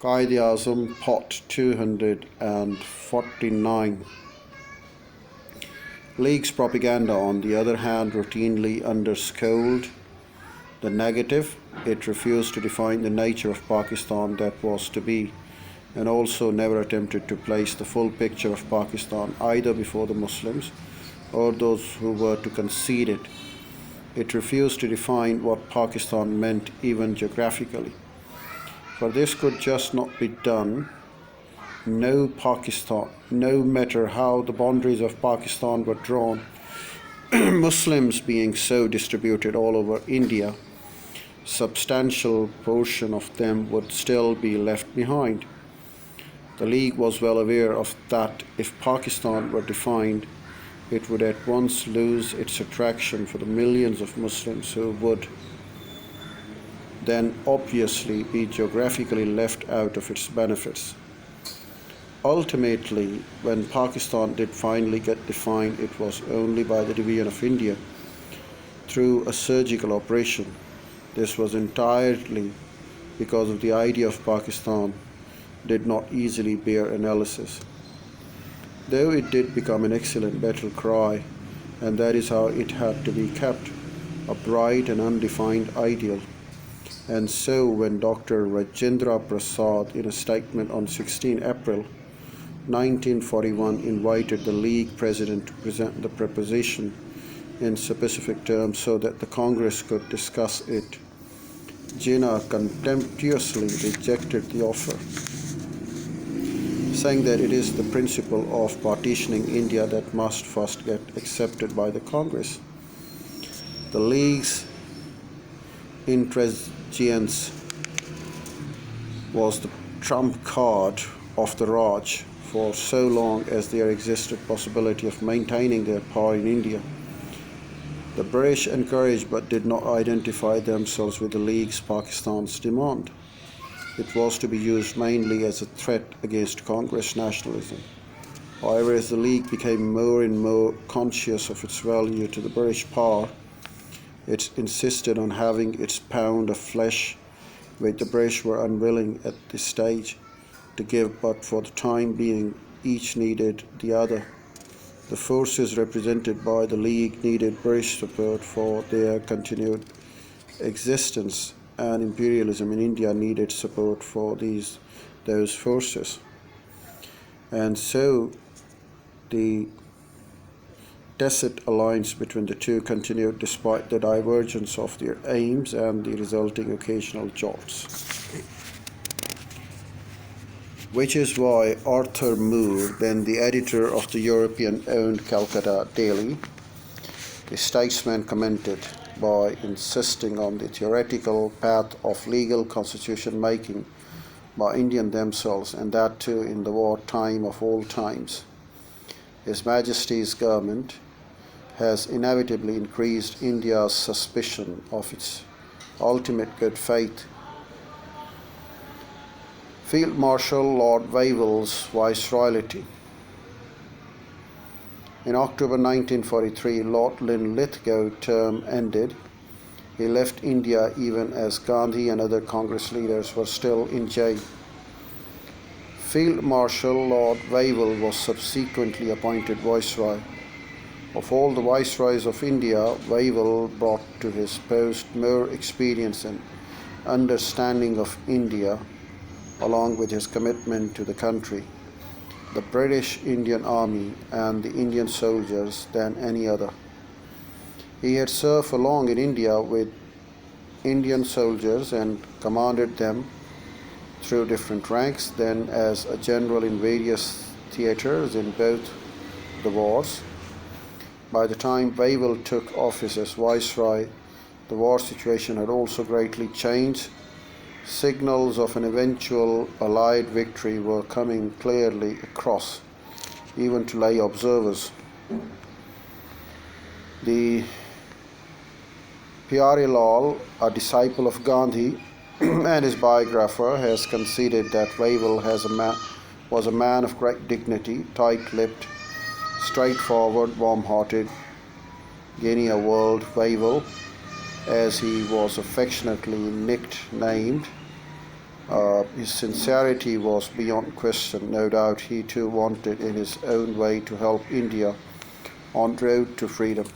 Quaid Azam Pot 249. League's propaganda, on the other hand, routinely underscored the negative. It refused to define the nature of Pakistan that was to be, and also never attempted to place the full picture of Pakistan either before the Muslims or those who were to concede it. It refused to define what Pakistan meant even geographically. For this could just not be done. No Pakistan, no matter how the boundaries of Pakistan were drawn, Muslims being so distributed all over India, substantial portion of them would still be left behind. The League was well aware of that. If Pakistan were defined, it would at once lose its attraction for the millions of Muslims who would then obviously be geographically left out of its benefits. Ultimately, when Pakistan did finally get defined, it was only by the division of India through a surgical operation. This was entirely because of the idea of Pakistan did not easily bear analysis. Though it did become an excellent battle cry, and that is how it had to be kept, a bright and undefined ideal. And so when Dr. Rajendra Prasad, in a statement on 16 April 1941, invited the League president to present the proposition in specific terms so that the Congress could discuss it, Jinnah contemptuously rejected the offer, saying that it is the principle of partitioning India that must first get accepted by the Congress. The League's intransigence was the trump card of the Raj for so long as there existed possibility of maintaining their power in India. The British encouraged but did not identify themselves with the League's Pakistan's demand. It was to be used mainly as a threat against Congress nationalism. However, as the League became more and more conscious of its value to the British power, it insisted on having its pound of flesh, which the British were unwilling at this stage to give, but for the time being each needed the other. The forces represented by the League needed British support for their continued existence, and imperialism in India needed support for those forces. And so the tacit alliance between the two continued despite the divergence of their aims and the resulting occasional jolts. Which is why Arthur Moore, then the editor of the European-owned Calcutta Daily, the statesman, commented by insisting on the theoretical path of legal constitution making by Indians themselves, and that too in the war time of all times. His Majesty's government has inevitably increased India's suspicion of its ultimate good faith. Field Marshal Lord Wavell's Viceroyalty. In October 1943, Lord Linlithgow's term ended. He left India even as Gandhi and other Congress leaders were still in jail. Field Marshal Lord Wavell was subsequently appointed Viceroy. Of all the Viceroys of India, Wavell brought to his post more experience and understanding of India, along with his commitment to the country, the British Indian Army, and the Indian soldiers than any other. He had served for long in India with Indian soldiers and commanded them through different ranks, then as a general in various theaters in both the wars. By the time Wavell took office as Viceroy, the war situation had also greatly changed. Signals of an eventual Allied victory were coming clearly across, even to lay observers. The Pyare Lal, a disciple of Gandhi and his biographer, has conceded that Wavell was a man of great dignity, tight-lipped, straightforward, warm-hearted, Guinea World Wavell, as he was affectionately nicknamed, His sincerity was beyond question. No doubt he too wanted in his own way to help India on road to freedom.